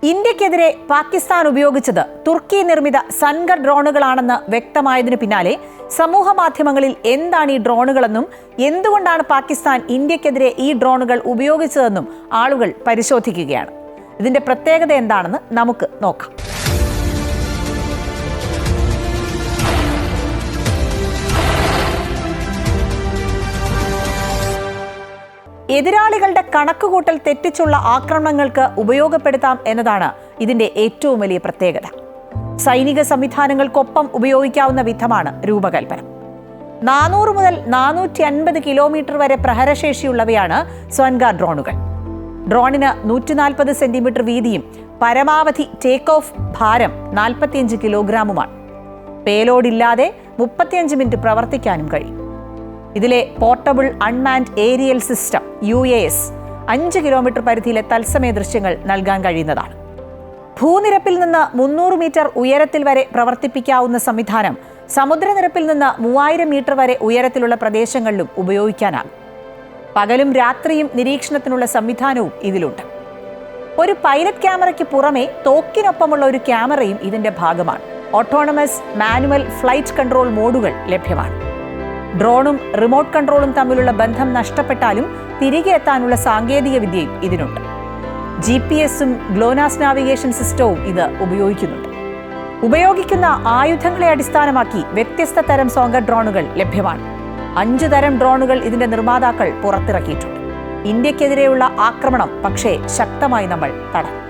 ഇന്ത്യക്കെതിരെ പാകിസ്ഥാൻ ഉപയോഗിച്ചത് തുർക്കി നിർമ്മിത സൻഗർ ഡ്രോണുകളാണെന്ന് വ്യക്തമായതിനു പിന്നാലെ സമൂഹ മാധ്യമങ്ങളിൽ എന്താണ് ഈ ഡ്രോണുകളെന്നും എന്തുകൊണ്ടാണ് പാകിസ്ഥാൻ ഇന്ത്യക്കെതിരെ ഈ ഡ്രോണുകൾ ഉപയോഗിച്ചതെന്നും ആളുകൾ പരിശോധിക്കുകയാണ്. ഇതിന്റെ പ്രത്യേകത എന്താണെന്ന് നമുക്ക് നോക്കാം. എതിരാളികളുടെ കണക്കുകൂട്ടൽ തെറ്റിച്ചുള്ള ആക്രമണങ്ങൾക്ക് ഉപയോഗപ്പെടുത്താം എന്നതാണ് ഇതിന്റെ ഏറ്റവും വലിയ പ്രത്യേകത. സൈനിക സംവിധാനങ്ങൾക്കൊപ്പം ഉപയോഗിക്കാവുന്ന വിധമാണ് രൂപകൽപ്പന. 400 മുതൽ 450 കിലോമീറ്റർ വരെ പ്രഹരശേഷിയുള്ളവയാണ് സൻഗർ ഡ്രോണുകൾ. ഡ്രോണിന് 140 സെന്റിമീറ്റർ വീതിയും പരമാവധി ടേക്ക് ഓഫ് ഭാരം 45 കിലോഗ്രാമുമാണ്. പേലോഡ് ഇല്ലാതെ 35 മിനിറ്റ് പ്രവർത്തിക്കാനും കഴിയും. ഇതിലെ portable unmanned aerial system UAS 5 kilometre പരിധിയിലെ തത്സമയ ദൃശ്യങ്ങൾ നൽകാൻ കഴിയുന്നതാണ്. ഭൂനിരപ്പിൽ നിന്ന് 300 മീറ്റർ ഉയരത്തിൽ വരെ പ്രവർത്തിപ്പിക്കാവുന്ന സംവിധാനം സമുദ്രനിരപ്പിൽ നിന്ന് 3000 മീറ്റർ വരെ ഉയരത്തിലുള്ള പ്രദേശങ്ങളിലും ഉപയോഗിക്കാനാകും. പകലും രാത്രിയും നിരീക്ഷണത്തിനുള്ള സംവിധാനവും ഇതിലുണ്ട്. ഒരു പൈലറ്റ് ക്യാമറയ്ക്ക് പുറമെ തോക്കിനൊപ്പമുള്ള ഒരു ക്യാമറയും ഇതിന്റെ ഭാഗമാണ്. ഓട്ടോണമസ് മാനുവൽ ഫ്ലൈറ്റ് കൺട്രോൾ മോഡുകൾ ലഭ്യമാണ്. ഡ്രോണും റിമോട്ട് കൺട്രോളും തമ്മിലുള്ള ബന്ധം നഷ്ടപ്പെട്ടാലും തിരികെ എത്താനുള്ള സാങ്കേതിക വിദ്യയും ഇതിനുണ്ട്. GPS-ഉം ഗ്ലോനാസ് നാവിഗേഷൻ സിസ്റ്റവും ഇത് ഉപയോഗിക്കുന്നുണ്ട്. ഉപയോഗിക്കുന്ന ആയുധങ്ങളെ അടിസ്ഥാനമാക്കി വ്യത്യസ്ത തരം സൻഗർ ഡ്രോണുകൾ ലഭ്യമാണ്. 5 തരം ഡ്രോണുകൾ ഇതിന്റെ നിർമ്മാതാക്കൾ പുറത്തിറക്കിയിട്ടുണ്ട്. ഇന്ത്യക്കെതിരെയുള്ള ആക്രമണം പക്ഷേ ശക്തമായി നമ്മൾ തടഞ്ഞു.